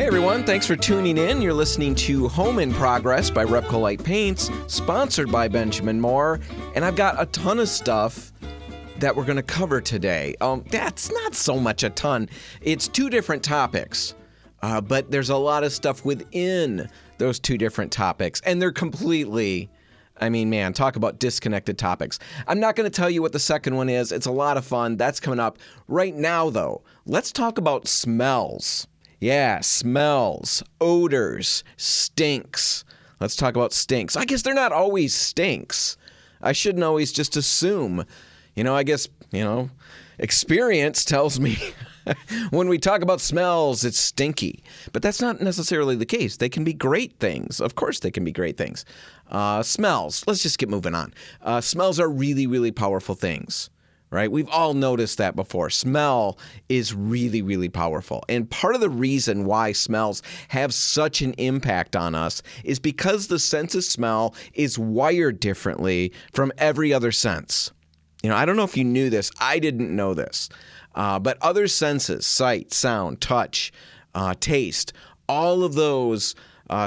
everyone, thanks for tuning in. You're listening to Home in Progress by Repcolite Paints, sponsored by Benjamin Moore, and I've got a ton of stuff that we're going to cover today. That's not so much a ton. It's two different topics, but there's a lot of stuff within those two different topics, and they're completely... talk about disconnected topics. I'm not going to tell you what the second one is. It's a lot of fun. That's coming up. Right now, though, let's talk about smells. Yeah, smells, odors, stinks. Let's talk about stinks. I guess they're not always stinks. I shouldn't always just assume. Experience tells me when we talk about smells, it's stinky. But that's not necessarily the case. They can be great things. Of course they can be great things. Smells. Let's just get moving on. Smells are really, really powerful things, right? We've all noticed that before. Smell is really, really powerful. And part of the reason why smells have such an impact on us is because the sense of smell is wired differently from every other sense. I don't know if you knew this. I didn't know this. But other senses, sight, sound, touch, taste, all of those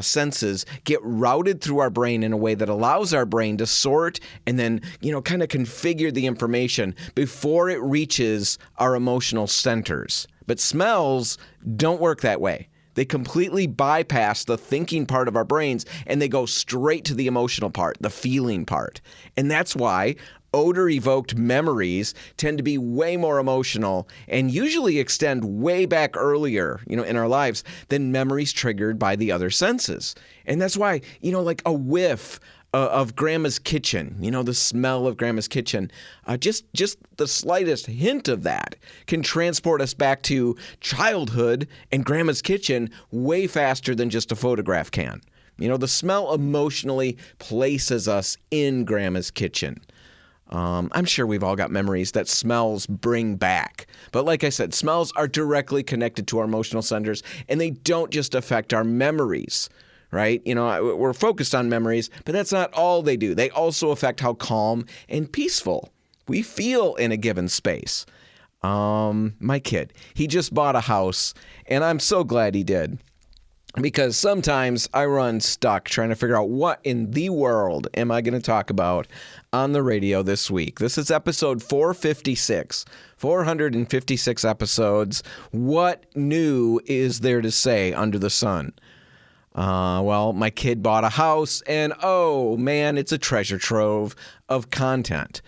senses get routed through our brain in a way that allows our brain to sort and then, kind of configure the information before it reaches our emotional centers. But smells don't work that way. They completely bypass the thinking part of our brains and they go straight to the emotional part, the feeling part. And that's why odor-evoked memories tend to be way more emotional and usually extend way back earlier, in our lives than memories triggered by the other senses. And that's why, like a whiff of Grandma's kitchen, the smell of Grandma's kitchen, just the slightest hint of that can transport us back to childhood and Grandma's kitchen way faster than just a photograph can. The smell emotionally places us in Grandma's kitchen. I'm sure we've all got memories that smells bring back. But like I said, smells are directly connected to our emotional centers, and they don't just affect our memories, right? We're focused on memories, but that's not all they do. They also affect how calm and peaceful we feel in a given space. My kid, he just bought a house, and I'm so glad he did. Because sometimes I run stuck trying to figure out what in the world am I going to talk about on the radio this week. This is episode 456, 456 episodes. What new is there to say under the sun? Well, my kid bought a house, and oh man, it's a treasure trove of content.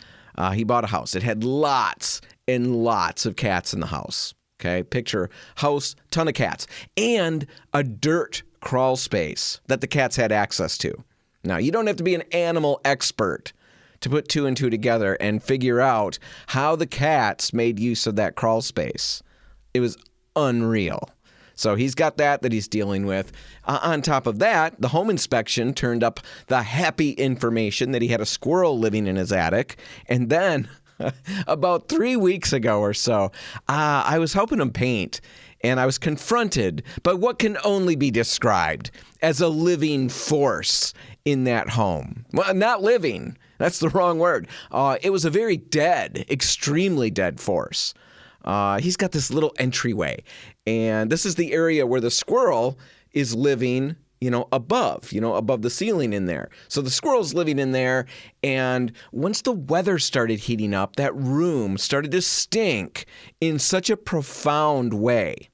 He bought a house. It had lots and lots of cats in the house. Okay, picture house, ton of cats, and a dirt crawl space that the cats had access to. Now, you don't have to be an animal expert to put two and two together and figure out how the cats made use of that crawl space. It was unreal. So he's got that he's dealing with. On top of that, the home inspection turned up the happy information that he had a squirrel living in his attic, and then... about 3 weeks ago or so, I was helping him paint, and I was confronted by what can only be described as a living force in that home. Well, not living. That's the wrong word. It was a very dead, extremely dead force. He's got this little entryway, and this is the area where the squirrel is living above the ceiling in there. So the squirrel's living in there, and once the weather started heating up, that room started to stink in such a profound way.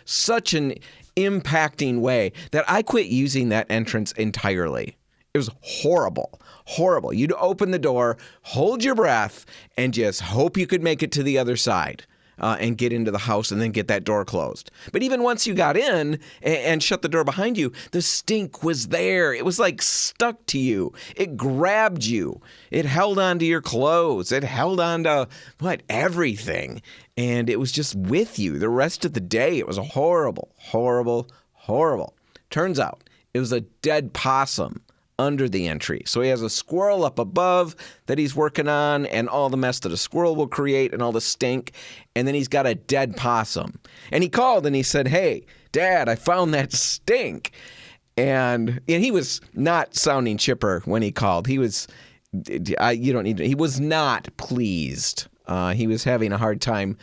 Such an impacting way that I quit using that entrance entirely. It was horrible. You'd open the door, hold your breath, and just hope you could make it to the other side. And get into the house and then get that door closed. But even once you got in and shut the door behind you, the stink was there. It was like stuck to you. It grabbed you. It held on to your clothes. It held on to, everything. And it was just with you the rest of the day. It was a horrible. Turns out it was a dead possum under the entry. So he has a squirrel up above that he's working on and all the mess that a squirrel will create and all the stink. And then he's got a dead possum. And he called and he said, "Hey, Dad, I found that stink." And he was not sounding chipper when he called. He was, he was not pleased. He was having a hard time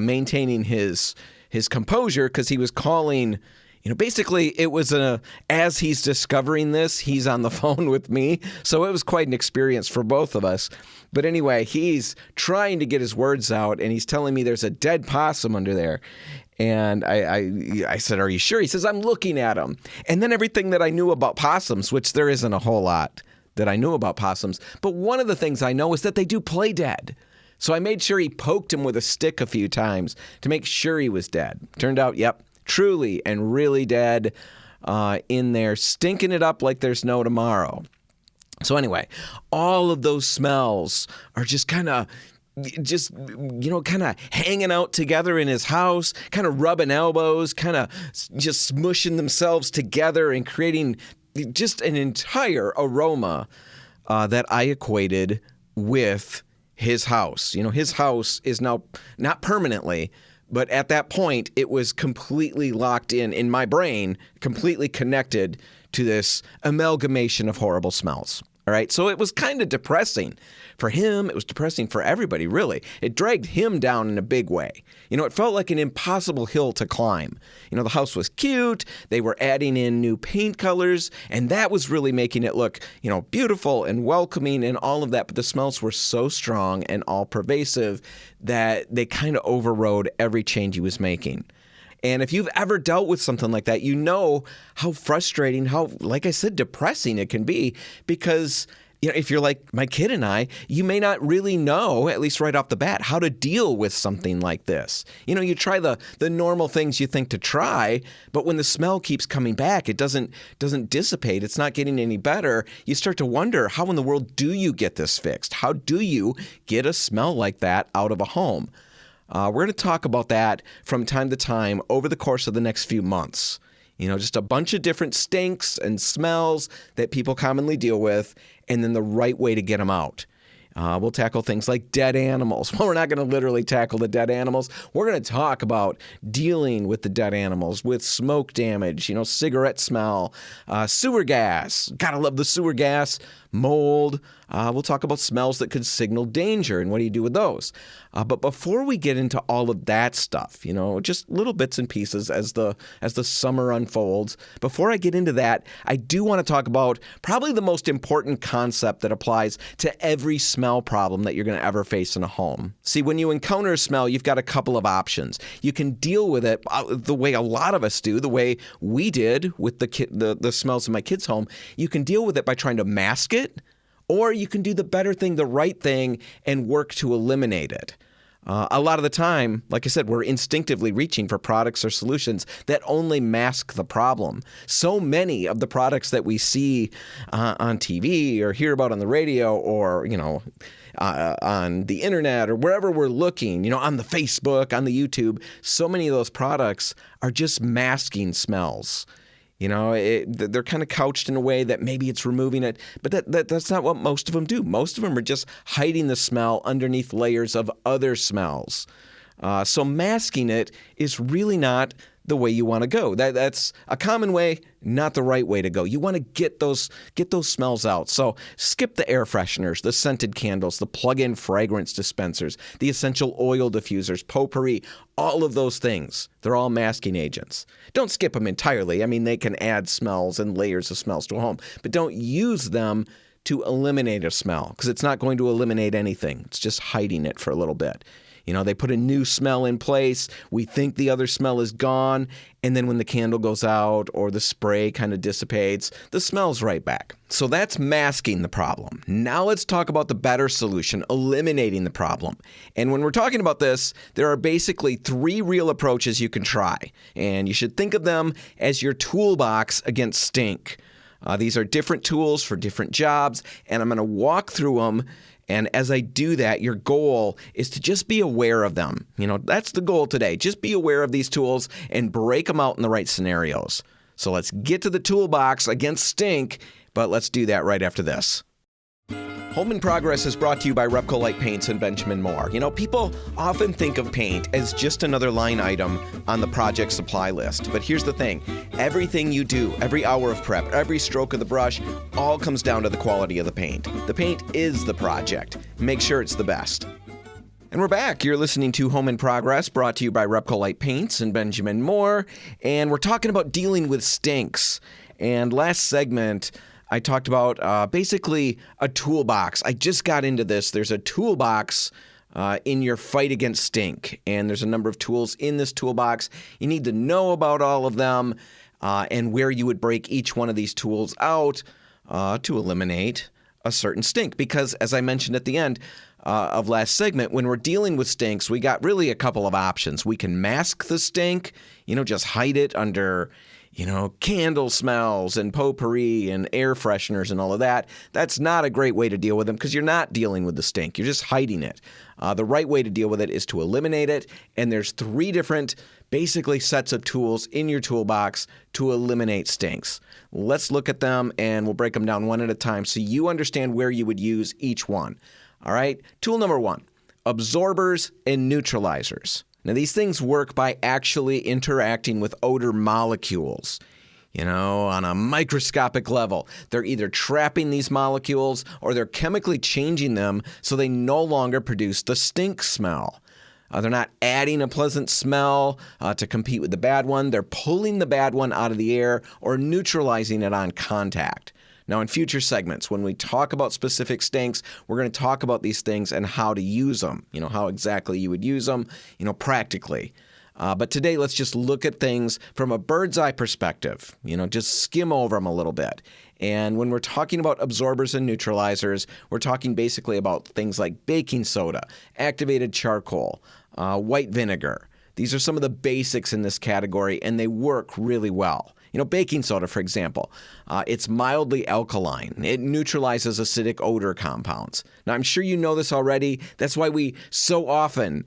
maintaining his composure because he was calling Basically, it was as he's discovering this, he's on the phone with me. So it was quite an experience for both of us. But anyway, he's trying to get his words out, and he's telling me there's a dead possum under there. And I said, are you sure? He says, I'm looking at him. And then everything that I knew about possums, which there isn't a whole lot that I knew about possums. But one of the things I know is that they do play dead. So I made sure he poked him with a stick a few times to make sure he was dead. Turned out, yep, truly and really dead in there, stinking it up like there's no tomorrow. So anyway, all of those smells are just kind of hanging out together in his house, kind of rubbing elbows, kind of just smushing themselves together and creating just an entire aroma that I equated with his house. His house is now not permanently, but at that point, it was completely locked in my brain, completely connected to this amalgamation of horrible smells. All right, so it was kind of depressing for him. It was depressing for everybody, really. It dragged him down in a big way. It felt like an impossible hill to climb. The house was cute. They were adding in new paint colors, and that was really making it look, beautiful and welcoming and all of that. But the smells were so strong and all pervasive that they kind of overrode every change he was making. And if you've ever dealt with something like that, you know how frustrating, how, like I said, depressing it can be because, if you're like my kid and I, you may not really know, at least right off the bat, how to deal with something like this. You try the normal things you think to try, but when the smell keeps coming back, it doesn't dissipate. It's not getting any better. You start to wonder, how in the world do you get this fixed? How do you get a smell like that out of a home? We're going to talk about that from time to time over the course of the next few months. Just a bunch of different stinks and smells that people commonly deal with, and then the right way to get them out. We'll tackle things like dead animals. Well, we're not going to literally tackle the dead animals. We're going to talk about dealing with the dead animals, with smoke damage, cigarette smell, sewer gas. Gotta love the sewer gas. Mold. We'll talk about smells that could signal danger and what do you do with those. But before we get into all of that stuff, just little bits and pieces as the summer unfolds, before I get into that, I do want to talk about probably the most important concept that applies to every smell problem that you're going to ever face in a home. See, when you encounter a smell, you've got a couple of options. You can deal with it the way a lot of us do, the way we did with the smells in my kids' home. You can deal with it by trying to mask it, or you can do the better thing, the right thing, and work to eliminate it. A lot of the time, like I said, we're instinctively reaching for products or solutions that only mask the problem. So many of the products that we see on TV or hear about on the radio or, on the internet or wherever we're looking, on the Facebook, on the YouTube, so many of those products are just masking smells. They're kind of couched in a way that maybe it's removing it, but that's not what most of them do. Most of them are just hiding the smell underneath layers of other smells. So masking it is really not the way you want to go. That's a common way, not the right way to go. You want to get those smells out. So skip the air fresheners, the scented candles, the plug-in fragrance dispensers, the essential oil diffusers, potpourri, all of those things. They're all masking agents. Don't skip them entirely. I mean, they can add smells and layers of smells to a home, but don't use them to eliminate a smell because it's not going to eliminate anything. It's just hiding it for a little bit. They put a new smell in place. We think the other smell is gone. And then when the candle goes out or the spray kind of dissipates, the smell's right back. So that's masking the problem. Now let's talk about the better solution, eliminating the problem. And when we're talking about this, there are basically 3 real approaches you can try. And you should think of them as your toolbox against stink. These are different tools for different jobs, and I'm going to walk through them. And as I do that, your goal is to just be aware of them. That's the goal today. Just be aware of these tools and break them out in the right scenarios. So let's get to the toolbox against stink, but let's do that right after this. Home in Progress is brought to you by Repco Light Paints and Benjamin Moore. People often think of paint as just another line item on the project supply list. But here's the thing. Everything you do, every hour of prep, every stroke of the brush, all comes down to the quality of the paint. The paint is the project. Make sure it's the best. And we're back. You're listening to Home in Progress, brought to you by Repco Light Paints and Benjamin Moore. And we're talking about dealing with stinks. And last segment, I talked about basically a toolbox. I just got into this. There's a toolbox in your fight against stink. And there's a number of tools in this toolbox. You need to know about all of them and where you would break each one of these tools out to eliminate a certain stink. Because as I mentioned at the end of last segment, when we're dealing with stinks, we got really a couple of options. We can mask the stink, just hide it under, candle smells and potpourri and air fresheners and all of that. That's not a great way to deal with them because you're not dealing with the stink. You're just hiding it. The right way to deal with it is to eliminate it. And there's 3 different basically sets of tools in your toolbox to eliminate stinks. Let's look at them and we'll break them down one at a time so you understand where you would use each one. All right. Tool number 1, absorbers and neutralizers. Now, these things work by actually interacting with odor molecules, on a microscopic level. They're either trapping these molecules or they're chemically changing them so they no longer produce the stink smell. They're not adding a pleasant smell to compete with the bad one. They're pulling the bad one out of the air or neutralizing it on contact. Now, in future segments, when we talk about specific stinks, we're going to talk about these things and how to use them, how exactly you would use them, practically. But today, let's just look at things from a bird's eye perspective, just skim over them a little bit. And when we're talking about absorbers and neutralizers, we're talking basically about things like baking soda, activated charcoal, white vinegar. These are some of the basics in this category, and they work really well. Baking soda, for example, it's mildly alkaline. It neutralizes acidic odor compounds. Now, I'm sure you know this already. That's why we so often,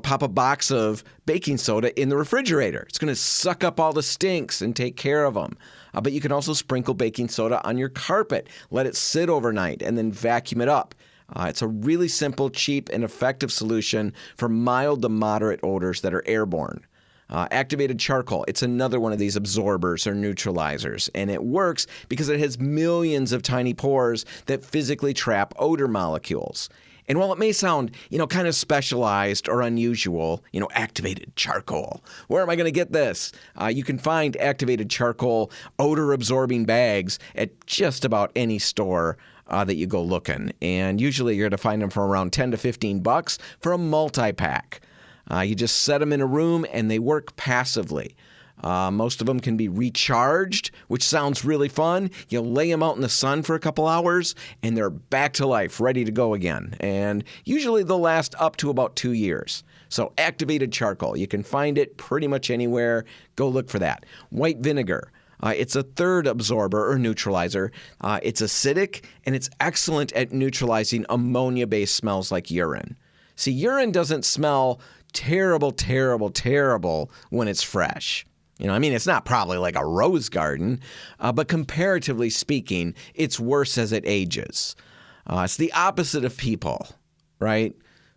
pop a box of baking soda in the refrigerator. It's going to suck up all the stinks and take care of them. But you can also sprinkle baking soda on your carpet, let it sit overnight, and then vacuum it up. It's a really simple, cheap, and effective solution for mild to moderate odors that are airborne. Activated charcoal, it's another one of these absorbers or neutralizers, and it works because it has millions of tiny pores that physically trap odor molecules. And while it may sound, kind of specialized or unusual, activated charcoal, where am I going to get this? You can find activated charcoal odor-absorbing bags at just about any store that you go looking. And usually you're going to find them for around $10 to $15 for a multi-pack. You just set them in a room and they work passively. Most of them can be recharged, which sounds really fun. You lay them out in the sun for a couple hours and they're back to life, ready to go again. And usually they'll last up to about 2 years. So activated charcoal, you can find it pretty much anywhere. Go look for that. White vinegar. It's a third absorber or neutralizer. It's acidic and it's excellent at neutralizing ammonia-based smells like urine. See, urine doesn't smell terrible when it's fresh. It's not probably like a rose garden, but comparatively speaking, it's worse as it ages. It's the opposite of people, right?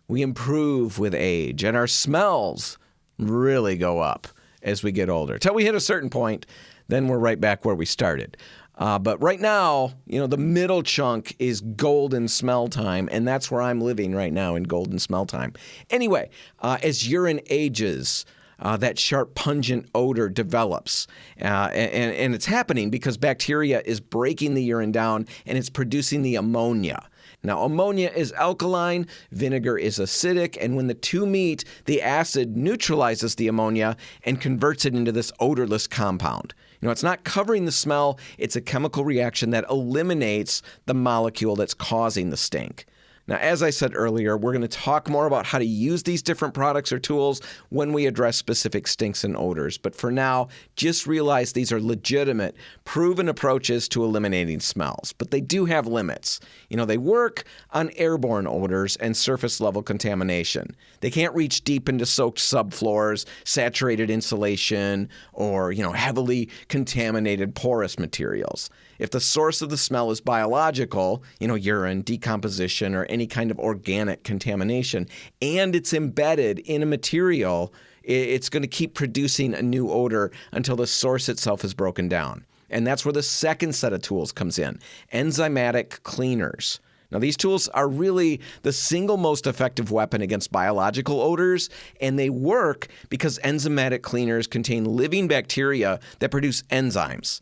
We improve with age, and our smells really go up as we get older. Till we hit a certain point, then we're right back where we started. But right now, the middle chunk is golden smell time, and that's where I'm living right now in golden smell time. Anyway, as urine ages, that sharp, pungent odor develops. And it's happening because bacteria is breaking the urine down, and it's producing the ammonia. Now, ammonia is alkaline, vinegar is acidic, and when the two meet, the acid neutralizes the ammonia and converts it into this odorless compound. It's not covering the smell. It's a chemical reaction that eliminates the molecule that's causing the stink. Now, as I said earlier, we're going to talk more about how to use these different products or tools when we address specific stinks and odors. But for now, just realize these are legitimate, proven approaches to eliminating smells. But they do have limits. They work on airborne odors and surface level contamination. They can't reach deep into soaked subfloors, saturated insulation, or, heavily contaminated porous materials. If the source of the smell is biological, urine, decomposition, or any kind of organic contamination, and it's embedded in a material, it's going to keep producing a new odor until the source itself is broken down. And that's where the second set of tools comes in, enzymatic cleaners. Now, these tools are really the single most effective weapon against biological odors, and they work because enzymatic cleaners contain living bacteria that produce enzymes.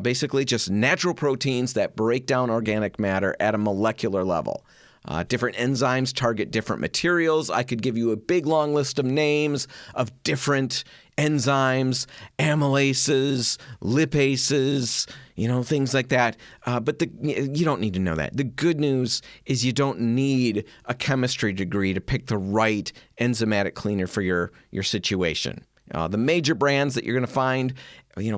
Basically, just natural proteins that break down organic matter at a molecular level. Different enzymes target different materials. I could give you a big long list of names of different enzymes, amylases, lipases, things like that. But you don't need to know that. The good news is you don't need a chemistry degree to pick the right enzymatic cleaner for your situation. The major brands that you're going to find,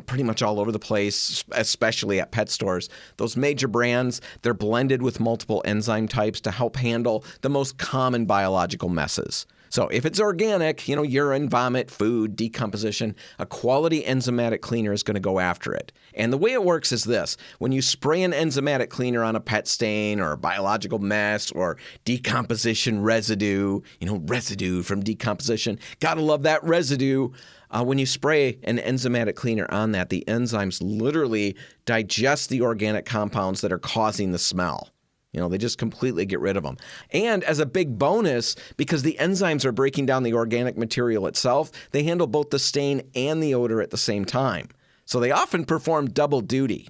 pretty much all over the place, especially at pet stores, those major brands, they're blended with multiple enzyme types to help handle the most common biological messes. So if it's organic, urine, vomit, food, decomposition, a quality enzymatic cleaner is going to go after it. And the way it works is this. When you spray an enzymatic cleaner on a pet stain or a biological mess or decomposition residue, residue from decomposition, gotta love that residue. When you spray an enzymatic cleaner on that, the enzymes literally digest the organic compounds that are causing the smell. They just completely get rid of them. And as a big bonus, because the enzymes are breaking down the organic material itself, they handle both the stain and the odor at the same time. So they often perform double duty.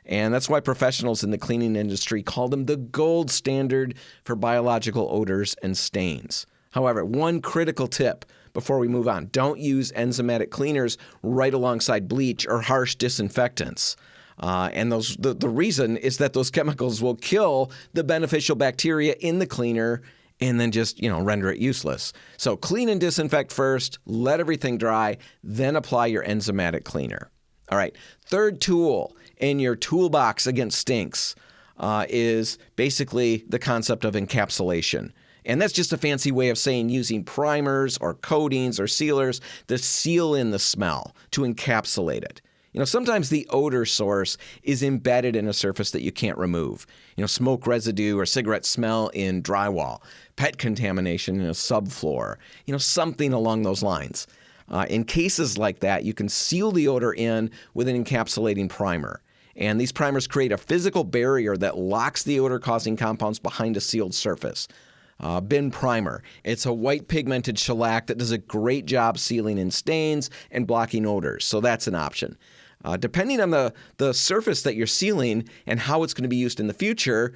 And that's why professionals in the cleaning industry call them the gold standard for biological odors and stains. However, one critical tip before we move on: don't use enzymatic cleaners right alongside bleach or harsh disinfectants. And the reason is that those chemicals will kill the beneficial bacteria in the cleaner and then just, render it useless. So clean and disinfect first, let everything dry, then apply your enzymatic cleaner. All right, third tool in your toolbox against stinks is basically the concept of encapsulation. And that's just a fancy way of saying using primers or coatings or sealers to seal in the smell, to encapsulate it. Sometimes the odor source is embedded in a surface that you can't remove. Smoke residue or cigarette smell in drywall, pet contamination in a subfloor, something along those lines. In cases like that, you can seal the odor in with an encapsulating primer. And these primers create a physical barrier that locks the odor-causing compounds behind a sealed surface. Bin primer. It's a white pigmented shellac that does a great job sealing in stains and blocking odors, so that's an option. Depending on the surface that you're sealing and how it's going to be used in the future,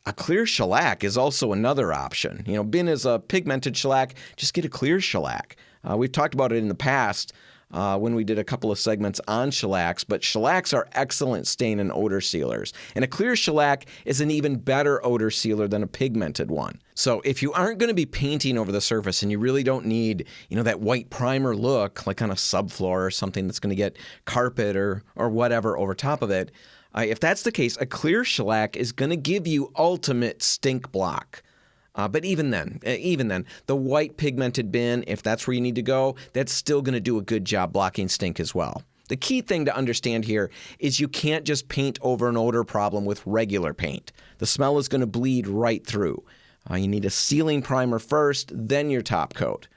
a clear shellac is also another option. Bin is a pigmented shellac, just get a clear shellac. We've talked about it in the past when we did a couple of segments on shellacs, but shellacs are excellent stain and odor sealers. And a clear shellac is an even better odor sealer than a pigmented one. So if you aren't going to be painting over the surface and you really don't need, that white primer look like on a subfloor or something that's going to get carpet or whatever over top of it, if that's the case, a clear shellac is going to give you ultimate stink block. But even then, the white pigmented bin, if that's where you need to go, that's still going to do a good job blocking stink as well. The key thing to understand here is you can't just paint over an odor problem with regular paint. The smell is going to bleed right through. You need a sealing primer first, then your top coat.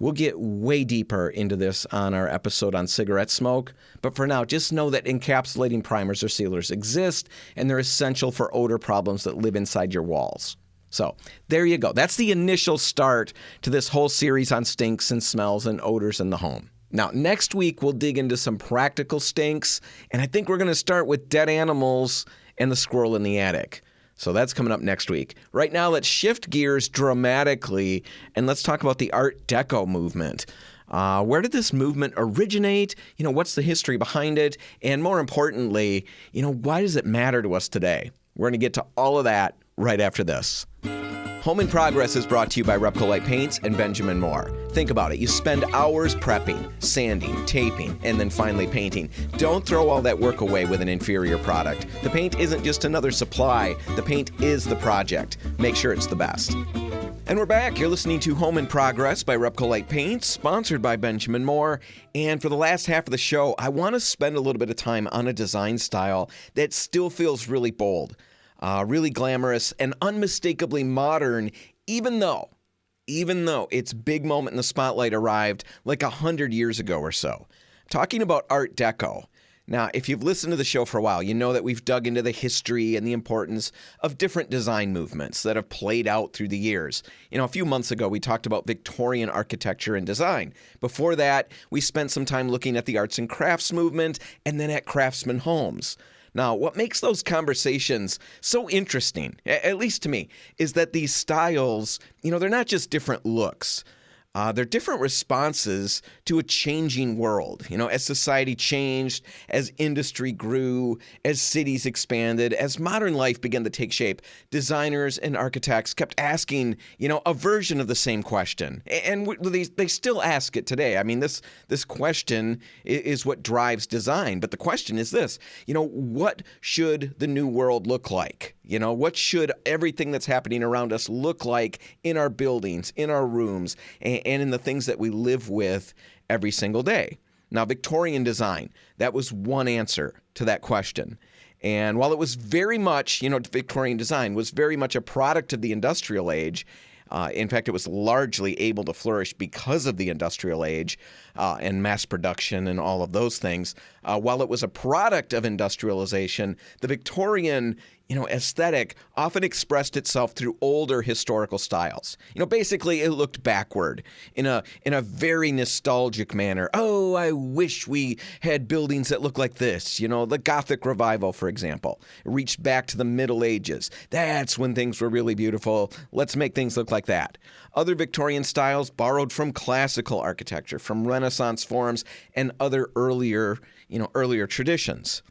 We'll get way deeper into this on our episode on cigarette smoke, but for now, just know that encapsulating primers or sealers exist, and they're essential for odor problems that live inside your walls. So there you go. That's the initial start to this whole series on stinks and smells and odors in the home. Now, next week, we'll dig into some practical stinks, and I think we're going to start with dead animals and the squirrel in the attic. So that's coming up next week. Right now, let's shift gears dramatically, and let's talk about the Art Deco movement. Where did this movement originate? What's the history behind it? And more importantly, why does it matter to us today? We're going to get to all of that right after this. Home in Progress is brought to you by Repcolite Paints and Benjamin Moore. Think about it. You spend hours prepping, sanding, taping, and then finally painting. Don't throw all that work away with an inferior product. The paint isn't just another supply. The paint is the project. Make sure it's the best. And we're back. You're listening to Home in Progress by Repcolite Paints, sponsored by Benjamin Moore. And for the last half of the show, I want to spend a little bit of time on a design style that still feels really bold. Really glamorous and unmistakably modern, even though its big moment in the spotlight arrived like 100 years ago or so. Talking about Art Deco. Now, if you've listened to the show for a while, you know that we've dug into the history and the importance of different design movements that have played out through the years. A few months ago, we talked about Victorian architecture and design. Before that, we spent some time looking at the arts and crafts movement and then at craftsman homes. Now, what makes those conversations so interesting, at least to me, is that these styles, they're not just different looks. They're different responses to a changing world. As society changed, as industry grew, as cities expanded, as modern life began to take shape, designers and architects kept asking, a version of the same question. And they still ask it today. I mean, this question is what drives design. But the question is this, what should the new world look like? What should everything that's happening around us look like in our buildings, in our rooms, and in the things that we live with every single day? Now, Victorian design, that was one answer to that question. And while it was very much, Victorian design was very much a product of the industrial age, in fact, it was largely able to flourish because of the industrial age and mass production and all of those things. While it was a product of industrialization, the Victorian aesthetic often expressed itself through older historical styles. Basically, it looked backward in a very nostalgic manner. Oh, I wish we had buildings that look like this. The Gothic Revival, for example, reached back to the Middle Ages. That's when things were really beautiful. Let's make things look like that. Other Victorian styles borrowed from classical architecture, from Renaissance forms, and other earlier traditions.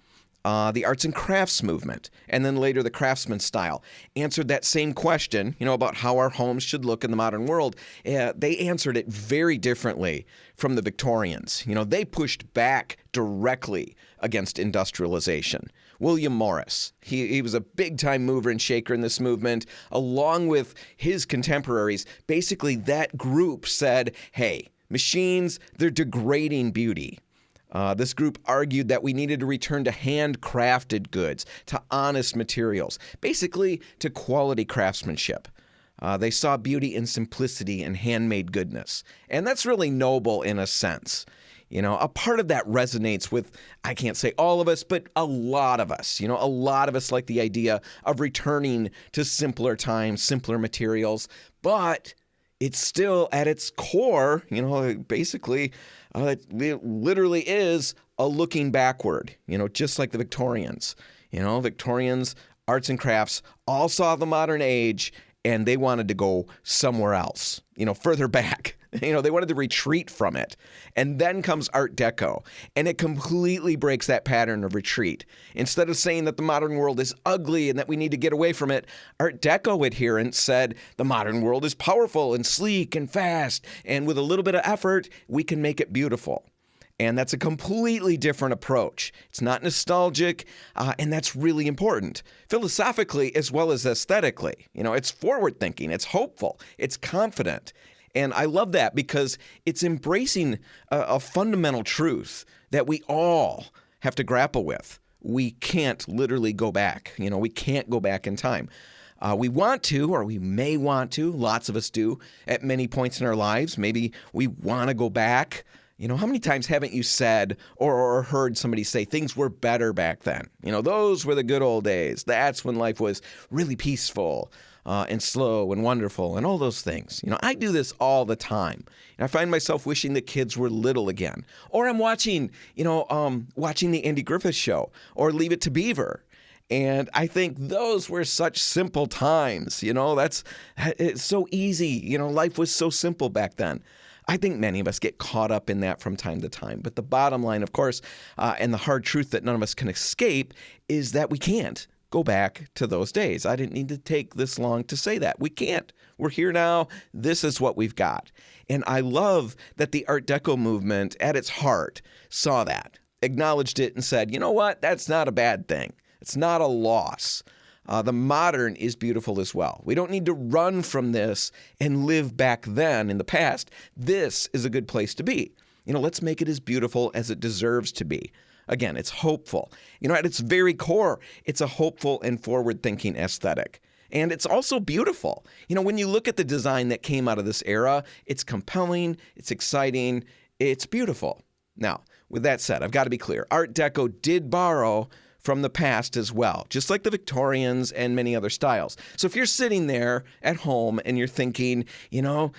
The arts and crafts movement, and then later the craftsman style, answered that same question, about how our homes should look in the modern world. They answered it very differently from the Victorians. They pushed back directly against industrialization. William Morris, he was a big-time mover and shaker in this movement. Along with his contemporaries, basically that group said, hey, machines, they're degrading beauty. This group argued that we needed to return to handcrafted goods, to honest materials, basically to quality craftsmanship. They saw beauty in simplicity and handmade goodness. And that's really noble in a sense. A part of that resonates with, I can't say all of us, but a lot of us. A lot of us like the idea of returning to simpler times, simpler materials. But it's still at its core, basically, it literally is a looking backward, just like the Victorians. Victorians, arts and crafts, all saw the modern age, and they wanted to go somewhere else, further back. They wanted to retreat from it. And then comes Art Deco, and it completely breaks that pattern of retreat. Instead of saying that the modern world is ugly and that we need to get away from it, Art Deco adherents said the modern world is powerful and sleek and fast, and with a little bit of effort, we can make it beautiful. And that's a completely different approach. It's not nostalgic, and that's really important. Philosophically as well as aesthetically. It's forward-thinking, it's hopeful, it's confident. And I love that because it's embracing a fundamental truth that we all have to grapple with. We can't literally go back. We can't go back in time. We want to, or we may want to, lots of us do, at many points in our lives. Maybe we want to go back. How many times haven't you said or heard somebody say things were better back then? Those were the good old days. That's when life was really peaceful. And slow and wonderful and all those things. I do this all the time. And I find myself wishing the kids were little again. Or I'm watching the Andy Griffith Show or Leave It to Beaver. And I think those were such simple times. It's so easy. Life was so simple back then. I think many of us get caught up in that from time to time. But the bottom line, of course, and the hard truth that none of us can escape is that we can't go back to those days. I didn't need to take this long to say that. We can't. We're here now. This is what we've got. And I love that the Art Deco movement at its heart saw that, acknowledged it, and said, you know what? That's not a bad thing. It's not a loss. The modern is beautiful as well. We don't need to run from this and live back then in the past. This is a good place to be. Let's make it as beautiful as it deserves to be. Again, it's hopeful. At its very core, it's a hopeful and forward-thinking aesthetic. And it's also beautiful. When you look at the design that came out of this era, it's compelling, it's exciting, it's beautiful. Now, with that said, I've got to be clear. Art Deco did borrow from the past as well, just like the Victorians and many other styles. So if you're sitting there at home and you're thinking, that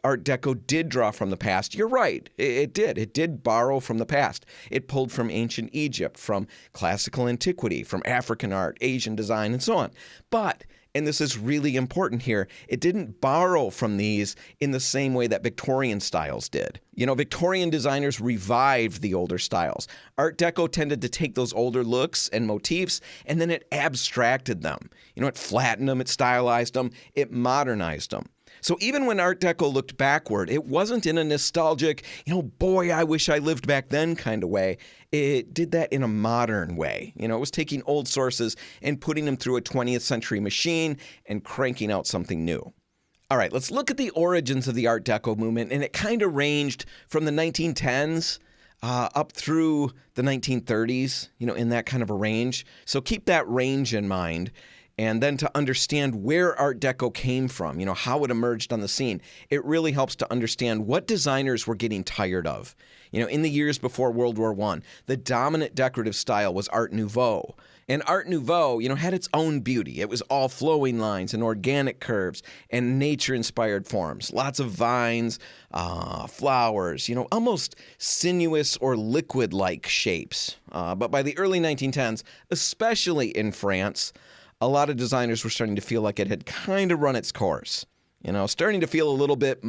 Art Deco did draw from the past, you're right. It did. It did borrow from the past. It pulled from ancient Egypt, from classical antiquity, from African art, Asian design, and so on. But, and this is really important here, it didn't borrow from these in the same way that Victorian styles did. Victorian designers revived the older styles. Art Deco tended to take those older looks and motifs, and then it abstracted them. It flattened them, it stylized them, it modernized them. So even when Art Deco looked backward, it wasn't in a nostalgic, boy, I wish I lived back then kind of way. It did that in a modern way. It was taking old sources and putting them through a 20th century machine and cranking out something new. All right, let's look at the origins of the Art Deco movement, and it kind of ranged from the 1910s up through the 1930s, in that kind of a range. So keep that range in mind. And then to understand where Art Deco came from, how it emerged on the scene, it really helps to understand what designers were getting tired of. In the years before World War I, the dominant decorative style was Art Nouveau. And Art Nouveau, had its own beauty. It was all flowing lines and organic curves and nature-inspired forms. Lots of vines, flowers, almost sinuous or liquid-like shapes. But by the early 1910s, especially in France, a lot of designers were starting to feel like it had kind of run its course. Starting to feel a little bit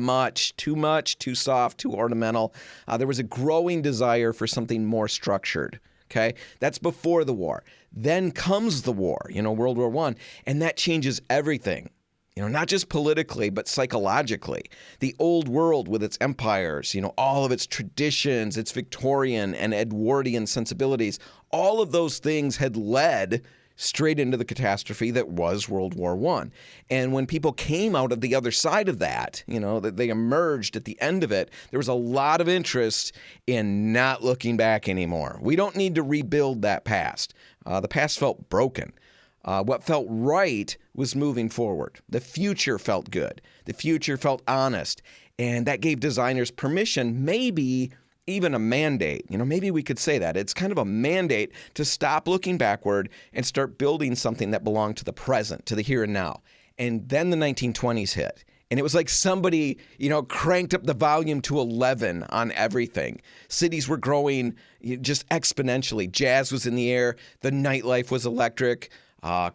too soft, too ornamental. There was a growing desire for something more structured. Okay, that's before the war. Then comes the war, World War I, and that changes everything. Not just politically, but psychologically. The old world with its empires, all of its traditions, its Victorian and Edwardian sensibilities, all of those things had led straight into the catastrophe that was World War I. And when people came out of the other side of that, that they emerged at the end of it, there was a lot of interest in not looking back anymore. We don't need to rebuild that past. The past felt broken. What felt right was moving forward. The future felt good. The future felt honest. And that gave designers permission, maybe even a mandate. Maybe we could say that. It's kind of a mandate to stop looking backward and start building something that belonged to the present, to the here and now. And then the 1920s hit. And it was like somebody, cranked up the volume to 11 on everything. Cities were growing just exponentially. Jazz was in the air. The nightlife was electric.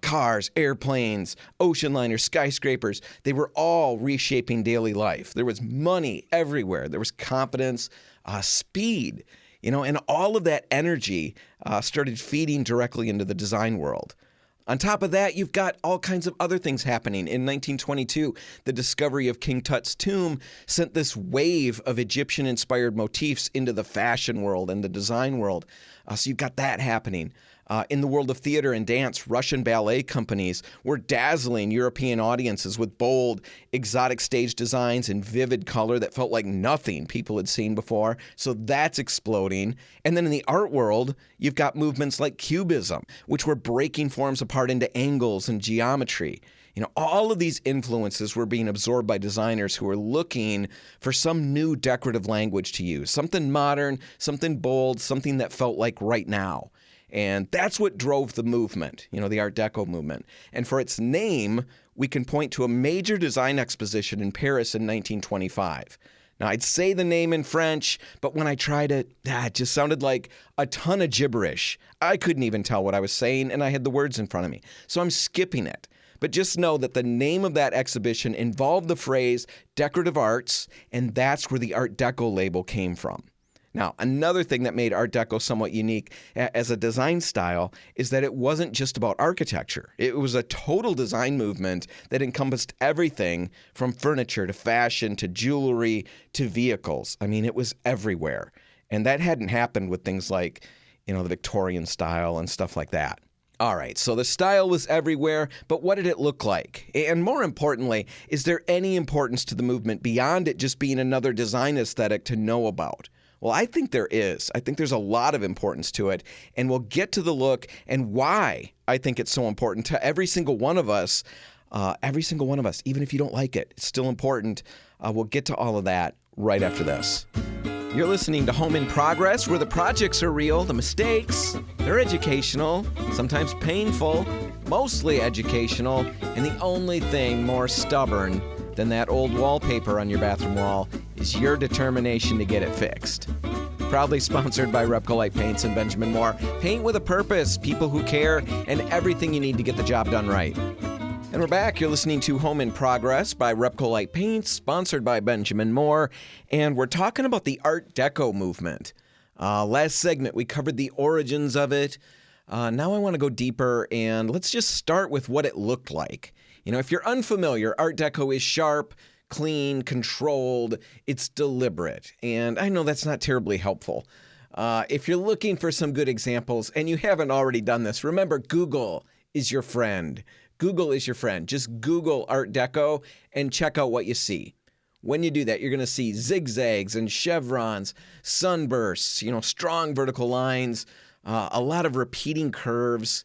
Cars, airplanes, ocean liners, skyscrapers, they were all reshaping daily life. There was money everywhere. There was confidence, speed, and all of that energy started feeding directly into the design world. On top of that, you've got all kinds of other things happening. In 1922, the discovery of King Tut's tomb sent this wave of Egyptian-inspired motifs into the fashion world and the design world. So you've got that happening. In the world of theater and dance, Russian ballet companies were dazzling European audiences with bold, exotic stage designs and vivid color that felt like nothing people had seen before. So that's exploding. And then in the art world, you've got movements like Cubism, which were breaking forms apart into angles and geometry. All of these influences were being absorbed by designers who were looking for some new decorative language to use, something modern, something bold, something that felt like right now. And that's what drove the movement, the Art Deco movement. And for its name, we can point to a major design exposition in Paris in 1925. Now, I'd say the name in French, but when I tried it, it just sounded like a ton of gibberish. I couldn't even tell what I was saying, and I had the words in front of me. So I'm skipping it. But just know that the name of that exhibition involved the phrase decorative arts, and that's where the Art Deco label came from. Now, another thing that made Art Deco somewhat unique as a design style is that it wasn't just about architecture. It was a total design movement that encompassed everything from furniture to fashion to jewelry to vehicles. I mean, it was everywhere. And that hadn't happened with things like, the Victorian style and stuff like that. All right, so the style was everywhere, but what did it look like? And more importantly, is there any importance to the movement beyond it just being another design aesthetic to know about? Well, I think there is. I think there's a lot of importance to it, and we'll get to the look and why I think it's so important to every single one of us, even if you don't like it. It's still important. We'll get to all of that right after this. You're listening to Home in Progress, where the projects are real, the mistakes, they're educational, sometimes painful, mostly educational, and the only thing more stubborn than that old wallpaper on your bathroom wall is your determination to get it fixed. Proudly sponsored by Repcolite Paints and Benjamin Moore. Paint with a purpose, people who care, and everything you need to get the job done right. And we're back. You're listening to Home in Progress by Repcolite Paints, sponsored by Benjamin Moore. And we're talking about the Art Deco movement. Last segment, we covered the origins of it. Now I want to go deeper, and let's just start with what it looked like. You know, if you're unfamiliar, Art Deco is sharp, clean, controlled. It's deliberate. And I know that's not terribly helpful. If you're looking for some good examples, and you haven't already done this, remember, Google is your friend. Google is your friend. Just Google Art Deco and check out what you see. When you do that, you're going to see zigzags and chevrons, sunbursts, strong vertical lines, a lot of repeating curves.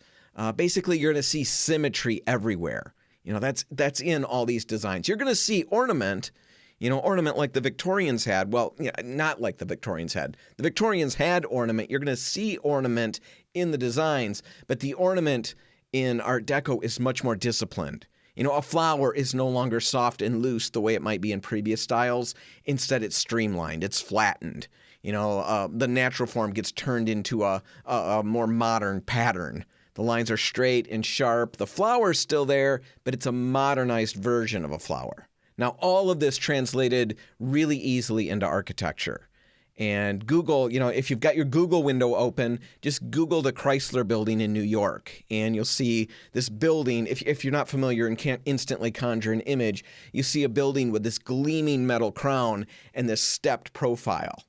Basically, you're going to see symmetry everywhere. That's in all these designs. You're going to see ornament, ornament like the Victorians had. Well, not like the Victorians had. The Victorians had ornament. You're going to see ornament in the designs, but the ornament in Art Deco is much more disciplined. A flower is no longer soft and loose the way it might be in previous styles. Instead, it's streamlined. It's flattened. The natural form gets turned into a more modern pattern. The lines are straight and sharp. The flower's still there, but it's a modernized version of a flower. Now, all of this translated really easily into architecture. And Google, if you've got your Google window open, just Google the Chrysler Building in New York, and you'll see this building. If you're not familiar and can't instantly conjure an image, you see a building with this gleaming metal crown and this stepped profile.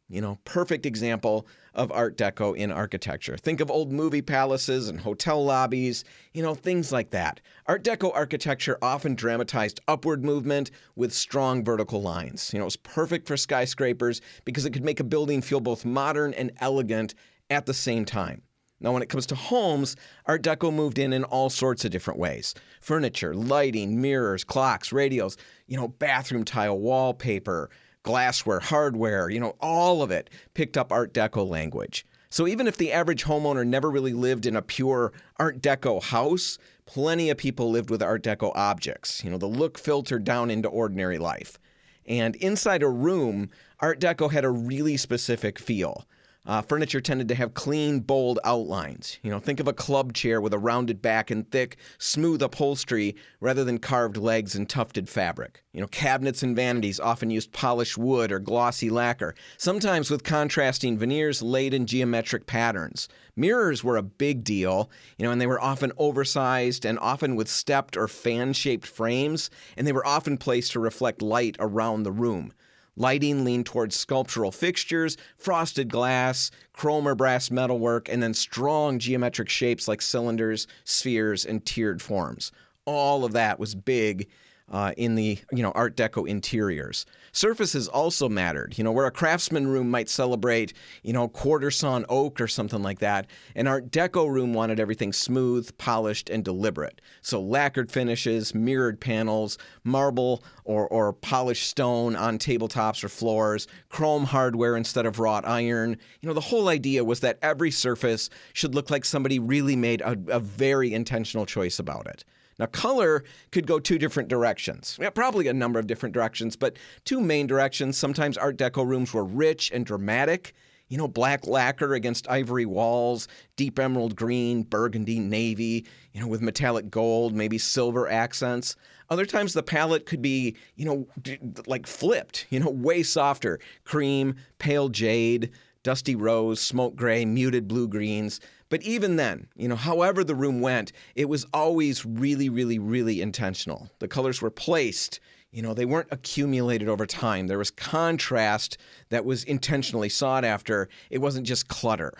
Perfect example of Art Deco in architecture. Think of old movie palaces and hotel lobbies, things like that. Art Deco architecture often dramatized upward movement with strong vertical lines. It was perfect for skyscrapers because it could make a building feel both modern and elegant at the same time. Now, when it comes to homes, Art Deco moved in all sorts of different ways. Furniture, lighting, mirrors, clocks, radios, bathroom tile, wallpaper, glassware, hardware, all of it picked up Art Deco language. So even if the average homeowner never really lived in a pure Art Deco house, plenty of people lived with Art Deco objects. The look filtered down into ordinary life. And inside a room, Art Deco had a really specific feel. Furniture tended to have clean, bold outlines. Think of a club chair with a rounded back and thick, smooth upholstery rather than carved legs and tufted fabric. Cabinets and vanities often used polished wood or glossy lacquer, sometimes with contrasting veneers laid in geometric patterns. Mirrors were a big deal, and they were often oversized and often with stepped or fan-shaped frames, and they were often placed to reflect light around the room. Lighting leaned towards sculptural fixtures, frosted glass, chrome or brass metalwork, and then strong geometric shapes like cylinders, spheres, and tiered forms. All of that was big in the Art Deco interiors. Surfaces also mattered. Where a craftsman room might celebrate quarter sawn oak or something like that, an Art Deco room wanted everything smooth, polished, and deliberate. So lacquered finishes, mirrored panels, marble or polished stone on tabletops or floors, chrome hardware instead of wrought iron. The whole idea was that every surface should look like somebody really made a very intentional choice about it. Now, color could go two different directions. Probably a number of different directions, but two main directions. Sometimes Art Deco rooms were rich and dramatic. Black lacquer against ivory walls, deep emerald green, burgundy, navy, with metallic gold, maybe silver accents. Other times the palette could be, like flipped, way softer. Cream, pale jade, dusty rose, smoke gray, muted blue greens. But even then, however the room went, it was always really, really, really intentional. The colors were placed. They weren't accumulated over time. There was contrast that was intentionally sought after. It wasn't just clutter.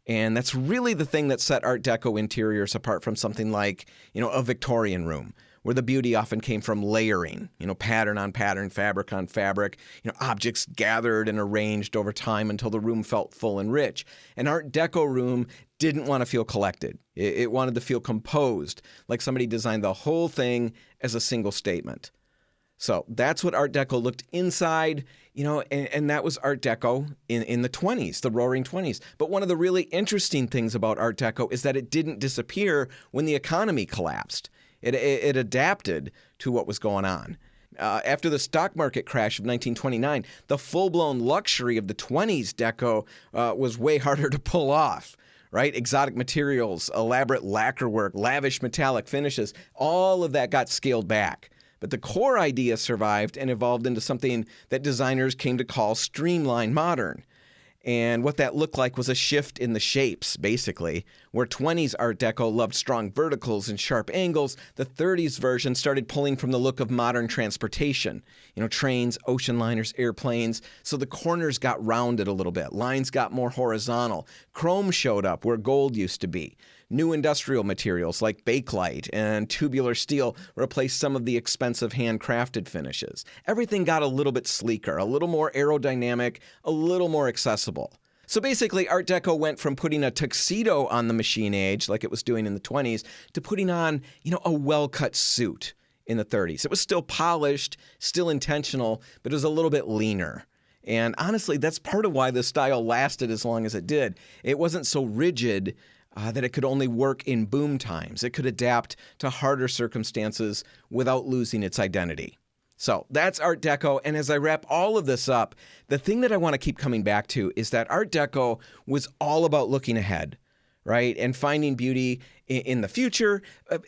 And that's really the thing that set Art Deco interiors apart from something like, a Victorian room, where the beauty often came from layering, pattern on pattern, fabric on fabric, objects gathered and arranged over time until the room felt full and rich. An Art Deco room didn't want to feel collected. It wanted to feel composed, like somebody designed the whole thing as a single statement. So that's what Art Deco looked inside, and that was Art Deco in the 20s, the roaring 20s. But one of the really interesting things about Art Deco is that it didn't disappear when the economy collapsed. It adapted to what was going on. After the stock market crash of 1929, the full-blown luxury of the 20s Deco was way harder to pull off. Right? Exotic materials, elaborate lacquer work, lavish metallic finishes, all of that got scaled back. But the core idea survived and evolved into something that designers came to call streamlined modern. And what that looked like was a shift in the shapes, basically. Where 20s Art Deco loved strong verticals and sharp angles, the 30s version started pulling from the look of modern transportation. Trains, ocean liners, airplanes. So the corners got rounded a little bit. Lines got more horizontal. Chrome showed up where gold used to be. New industrial materials like bakelite and tubular steel replaced some of the expensive handcrafted finishes. Everything got a little bit sleeker, a little more aerodynamic, a little more accessible. So basically, Art Deco went from putting a tuxedo on the machine age, like it was doing in the 20s, to putting on, a well-cut suit in the 30s. It was still polished, still intentional, but it was a little bit leaner. And honestly, that's part of why the style lasted as long as it did. It wasn't so rigid that it could only work in boom times. It could adapt to harder circumstances without losing its identity. So that's Art Deco. And as I wrap all of this up, the thing that I want to keep coming back to is that Art Deco was all about looking ahead, right? And finding beauty in the future,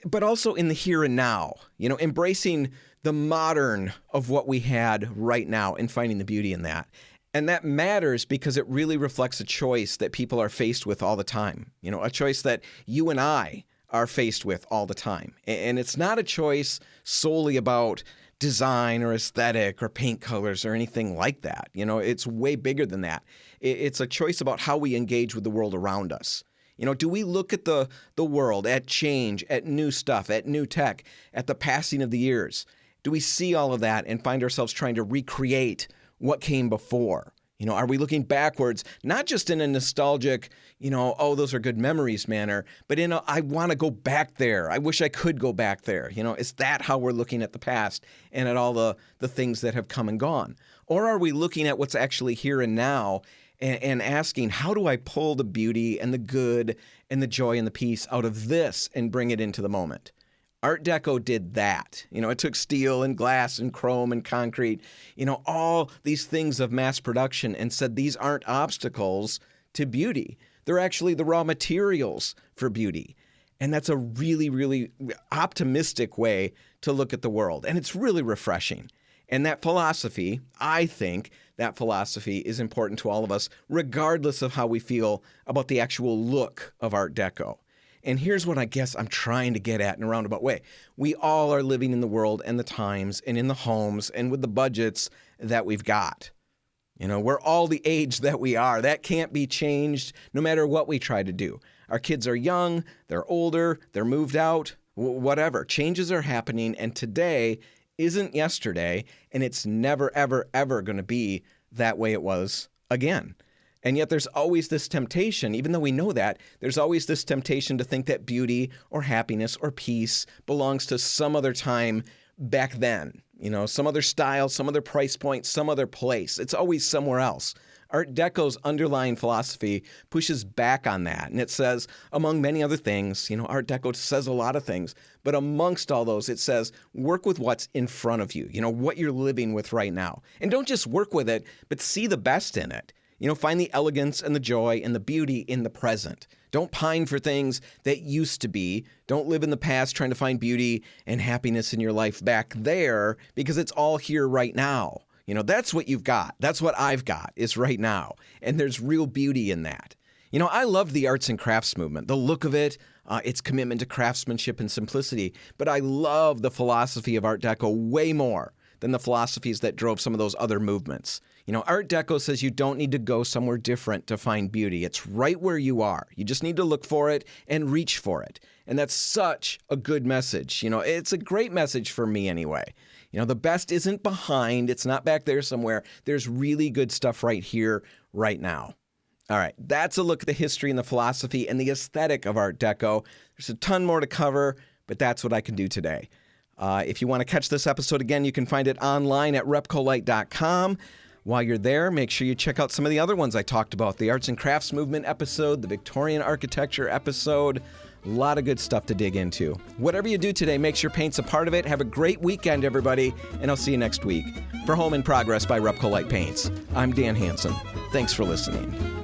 but also in the here and now, embracing the modern of what we had right now and finding the beauty in that. And that matters because it really reflects a choice that people are faced with all the time. A choice that you and I are faced with all the time. And it's not a choice solely about design or aesthetic or paint colors or anything like that. It's way bigger than that. It's a choice about how we engage with the world around us. Do we look at the world, at change, at new stuff, at new tech, at the passing of the years? Do we see all of that and find ourselves trying to recreate what came before? Are we looking backwards, not just in a nostalgic, oh, those are good memories manner, but in a, I want to go back there. I wish I could go back there. Is that how we're looking at the past and at all the things that have come and gone? Or are we looking at what's actually here and now and asking, how do I pull the beauty and the good and the joy and the peace out of this and bring it into the moment? Art Deco did that. It took steel and glass and chrome and concrete, all these things of mass production and said these aren't obstacles to beauty. They're actually the raw materials for beauty. And that's a really, really optimistic way to look at the world. And it's really refreshing. And that philosophy, I think that philosophy is important to all of us, regardless of how we feel about the actual look of Art Deco. And here's what I guess I'm trying to get at in a roundabout way. We all are living in the world and the times and in the homes and with the budgets that we've got. We're all the age that we are. That can't be changed no matter what we try to do. Our kids are young, they're older, they're moved out, whatever. Changes are happening, and today isn't yesterday, and it's never, ever, ever going to be that way it was again. And yet there's always this temptation, even though we know that, there's always this temptation to think that beauty or happiness or peace belongs to some other time back then. Some other style, some other price point, some other place. It's always somewhere else. Art Deco's underlying philosophy pushes back on that. And it says, among many other things, Art Deco says a lot of things, but amongst all those, it says, work with what's in front of you, what you're living with right now. And don't just work with it, but see the best in it. Find the elegance and the joy and the beauty in the present. Don't pine for things that used to be. Don't live in the past trying to find beauty and happiness in your life back there, because it's all here right now. That's what you've got. That's what I've got is right now. And there's real beauty in that. I love the arts and crafts movement, the look of it, its commitment to craftsmanship and simplicity. But I love the philosophy of Art Deco way more than the philosophies that drove some of those other movements. Art Deco says you don't need to go somewhere different to find beauty. It's right where you are. You just need to look for it and reach for it. And that's such a good message. It's a great message for me anyway. The best isn't behind. It's not back there somewhere. There's really good stuff right here, right now. All right, that's a look at the history and the philosophy and the aesthetic of Art Deco. There's a ton more to cover, but that's what I can do today. If you want to catch this episode again, you can find it online at repcolite.com. While you're there, make sure you check out some of the other ones I talked about. The Arts and Crafts Movement episode, the Victorian Architecture episode. A lot of good stuff to dig into. Whatever you do today, make sure paint's a part of it. Have a great weekend, everybody, and I'll see you next week. For Home in Progress by Repcolite Paints, I'm Dan Hansen. Thanks for listening.